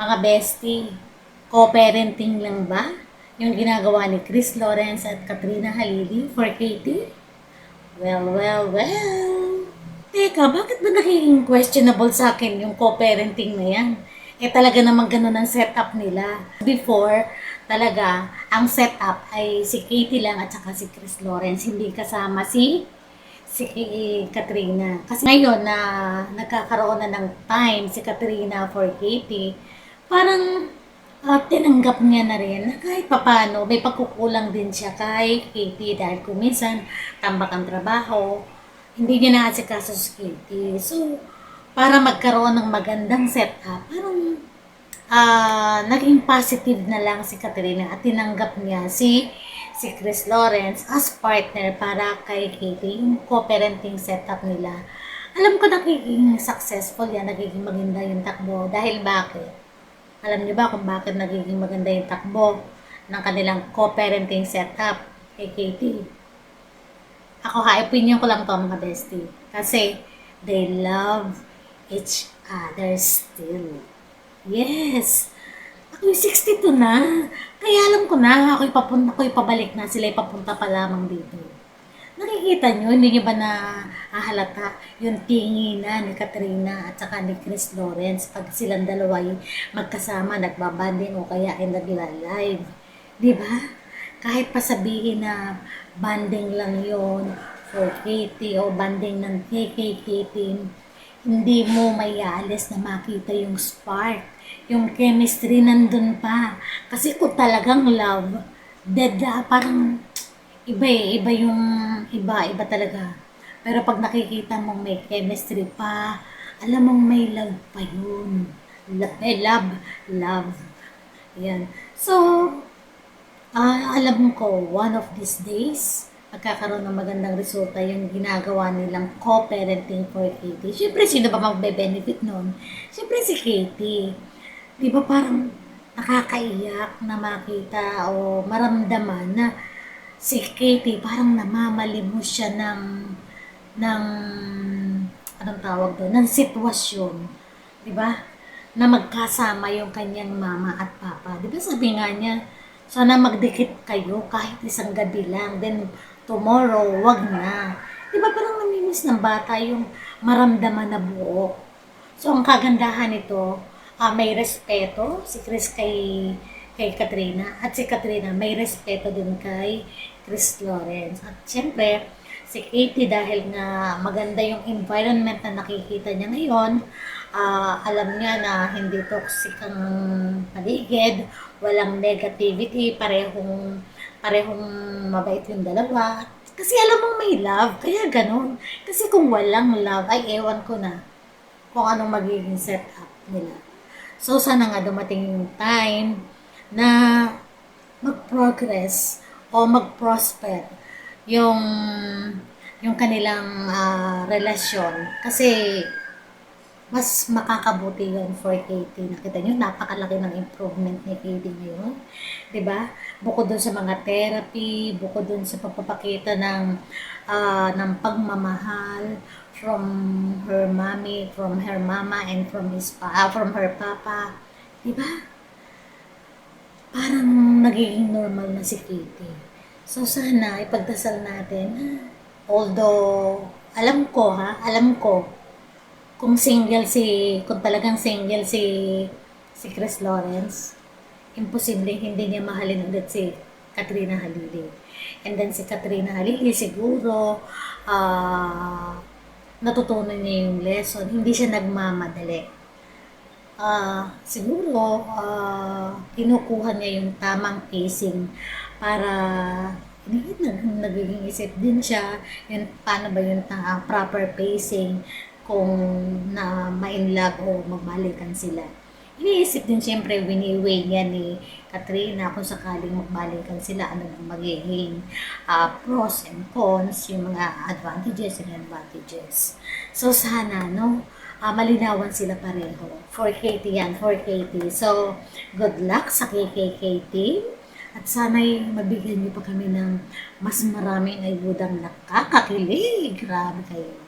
Mga bestie, co-parenting lang ba yung ginagawa ni Chris Lawrence at Katrina Halili for Katie? Well, well, well. Teka, bakit ba nagiging questionable sa akin yung co-parenting na yan? Eh talaga namang ganun ang setup nila. Before, talaga, ang setup ay si Katie lang at saka si Chris Lawrence. Hindi kasama si Katrina. Kasi ngayon na nagkakaroon na ng time si Katrina for Katie, parang tinanggap niya na rin na kahit papano may pagkukulang din siya kay Katie dahil kung minsan tambak ang trabaho, hindi niya naasikaso si Katie. So, para magkaroon ng magandang setup, parang naging positive na lang si Katrina at tinanggap niya si Chris Lawrence as partner para kay Katie, yung co-parenting setup nila. Alam ko nagiging successful yan, nagiging maganda yung takbo. Dahil bakit? Alam niyo ba kung bakit nagiging maganda yung takbo ng kanilang co-parenting setup kay Katie? Ako opinion ko lang to mga bestie. Kasi they love each other still. Yes! Ako'y 62 na. Kaya alam ko na, ako'y pabalik na, sila'y papunta pa lamang dito. Nakikita nyo, hindi nyo ba na hahalata yung tinginan ni Katrina at saka ni Chris Lawrence pag silang dalawa'y magkasama, nagbabanding o kaya ay nagla-live. Diba? Kahit pa sabihin na banding lang yon for Katie o banding ng Katie, hindi mo maialis na makita yung spark, yung chemistry nandun pa. Kasi kung talagang love, parang iba yung iba talaga. Pero pag nakikita mong may chemistry pa, alam mong may love pa yun. Love. Yan. So, alam ko, one of these days, magkakaroon ng magandang resulta yung ginagawa nilang co-parenting for Katie. Siyempre, sino ba magbe-benefit nun? Siyempre, si Katie. Di ba parang nakakaiyak na makita o maramdaman na si Katie parang namamalimos siya ng anong tawag doon? Ng sitwasyon. Di ba? Na magkasama yung kanyang mama at papa. Di ba sabi nga niya, sana magdikit kayo kahit isang gabi lang. Then, tomorrow, wag na. Di ba parang namimiss ng bata yung maramdaman na buo. So, ang kagandahan nito, may respeto si Chris kay Katrina. At si Katrina may respeto din kay Chris Lawrence. At syempre, si Katie dahil nga maganda yung environment na nakikita niya ngayon, alam niya na hindi toxic ang paligid, walang negativity, parehong mabait yung dalawa. Kasi alam mong may love, kaya ganun. Kasi kung walang love, ay ewan ko na kung anong magiging setup nila. So, sana nga dumating yung time na mag-progress o mag-prosper yung kanilang relasyon. Kasi mas makakabuti yun for Katie. Nakita nyo, napakalaki ng improvement ni Katie ngayon. ba? Diba? Bukod dun sa mga therapy, bukod dun sa pagpapakita ng pagmamahal from her mommy, from her mama, and from her papa. Diba? Parang nagiging normal na si Katie. So sana ipagdasal natin, although alam ko, kung talagang single si Chris Lawrence, imposible hindi niya mahalin ulit si Katrina Halili. And then si Katrina Halili siguro natutunan niya yung lesson, hindi siya nagmamadali. Siguro kinukuha niya yung tamang pacing para nagiging isip din siya yun, paano ba yung proper pacing kung na ma-inlove o magbalikan sila. Iniisip din siyempre, wini-weigh niya ni Katrina kung sakaling magbalikan sila, ano ang magiging pros and cons, yung mga advantages and advantages. So sana, malinawan sila pareho. For Katie yan, for Katie. So, good luck sa KKK team. At sana'y mabigyan niyo pa kami ng mas maraming ayudang nakakakilig. Grabe kayo.